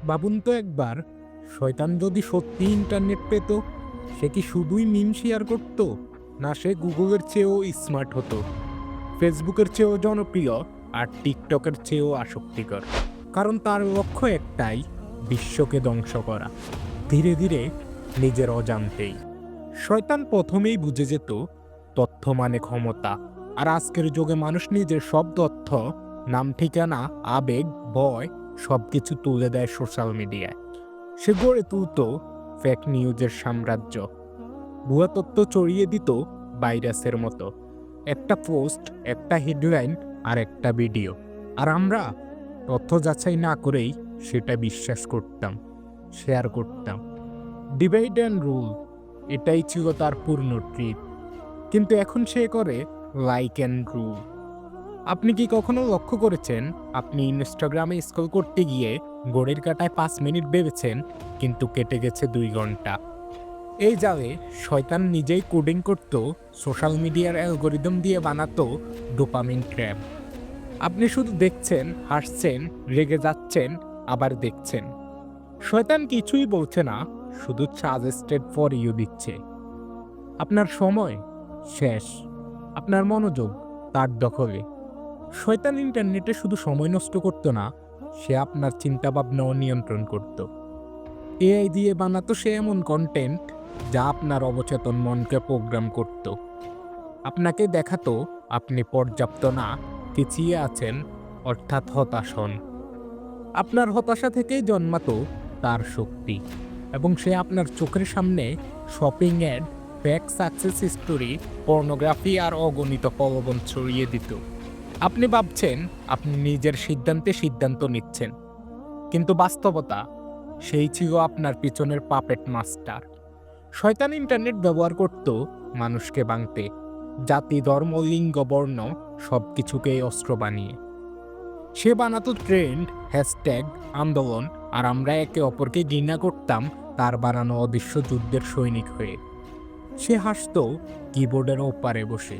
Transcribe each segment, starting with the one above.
ভাবুন তো একবার, শয়তান যদি সত্যি ইন্টারনেট পেত, সে কি শুধুই মিম শেয়ার করত, না সে গুগলের চেয়েও স্মার্ট হতো, ফেসবুকের চেয়েও জনপ্রিয়, আর টিকটকের চেয়েও আসক্তিকর? কারণ তার লক্ষ্য একটাই, বিশ্বকে ধ্বংস করা, ধীরে ধীরে, নিজের অজান্তেই। শয়তান প্রথমেই বুঝে যেত তথ্য মানে ক্ষমতা, আর আজকের যুগে মানুষ নিজের সব তথ্য, নাম, ঠিকানা, আবেগ, ভয় সবকিছু তুলে দেয় সোশ্যাল মিডিয়ায়। সে গড়ে তুলত ফেক নিউজের সাম্রাজ্য, ভুয়া তথ্য ছড়িয়ে দিত ভাইরাসের মতো। একটা পোস্ট, একটা হেডলাইন, আর একটা ভিডিও, আর আমরা তথ্য যাচাই না করেই সেটা বিশ্বাস করতাম, শেয়ার করতাম। ডিভাইড অ্যান্ড রুল, এটাই ছিল তার পূর্ণ ট্রিক। কিন্তু এখন সে করে লাইক অ্যান্ড রুল। আপনি কি কখনো লক্ষ্য করেছেন, আপনি ইনস্টাগ্রামে স্ক্রল করতে গিয়ে ঘড়ির কাঁটায় 5 মিনিট ভেবেছেন, কিন্তু কেটে গেছে 2 ঘন্টা? এই জালে শয়তান নিজেই কোডিং করত, সোশ্যাল মিডিয়ার অ্যালগোরিদম দিয়ে বানাতো ডোপামিন ট্র্যাপ। আপনি শুধু দেখছেন, হাসছেন, রেগে যাচ্ছেন, আবার দেখছেন। শয়তান কিছুই বলছে না, শুধু সাজেস্টেড ফর ইউ দিচ্ছে। আপনার সময় শেষ, আপনার মনোযোগ তার দখলে। শয়তান ইন্টারনেটে শুধু সময় নষ্ট করত না, সে আপনার চিন্তাভাবনাও নিয়ন্ত্রণ করত। এআই দিয়ে বানাতো সে এমন কন্টেন্ট যা আপনার অবচেতন মনকে প্রোগ্রাম করত। আপনাকে দেখাতো আপনি পর্যাপ্ত না, পিছিয়ে আছেন, অর্থাৎ হতাশ হন। আপনার হতাশা থেকেই জন্মাতো তার শক্তি, এবং সে আপনার চোখের সামনে shopping ad, fake success story, pornography আর অগণিত প্রলোভন ছড়িয়ে দিত। আপনি ভাবছেন আপনি নিজের সিদ্ধান্তে সিদ্ধান্ত নিচ্ছেন, কিন্তু বাস্তবতা, সেই ছিল আপনার পিছনের পাপেট মাস্টার। শয়তান ইন্টারনেট ব্যবহার করত মানুষকে ভাঙতে, জাতি, ধর্ম, লিঙ্গ, বর্ণ সবকিছুকেই অস্ত্র বানিয়ে। সে বানাতো ট্রেন্ড, হ্যাশট্যাগ, আন্দোলন, আর আমরা একে অপরকে ঘৃণা করতাম তার বানানো অদৃশ্য যুদ্ধের সৈনিক হয়ে। সে হাসতো কিবোর্ডের ওপারে বসে,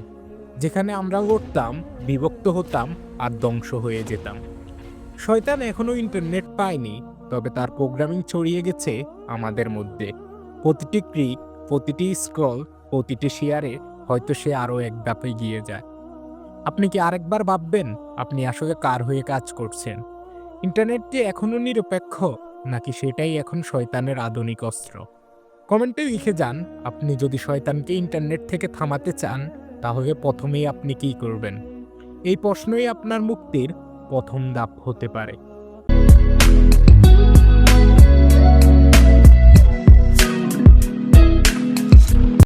যেখানে আমরা লড়তাম, বিভক্ত হতাম, আর ধ্বংস হয়ে যেতাম। শয়তান এখনো ইন্টারনেট পায়নি, তবে তার প্রোগ্রামিং ছড়িয়ে গেছে আমাদের মধ্যে। প্রতিটি ক্লিক, প্রতিটি স্ক্রল, প্রতিটি শেয়ারে হয়তো সে আরও এক ধাপ এগিয়ে যায়। আপনি কি আরেকবার ভাববেন আপনি আসলে কার হয়ে কাজ করছেন? ইন্টারনেট কি এখনো নিরপেক্ষ, নাকি সেটাই এখন শয়তানের আধুনিক অস্ত্র? কমেন্টে লিখে যান, আপনি যদি শয়তানকে ইন্টারনেট থেকে থামাতে চান, তাহলে প্রথমেই আপনি কী করবেন? এই প্রশ্নই আপনার মুক্তির প্রথম ধাপ হতে পারে।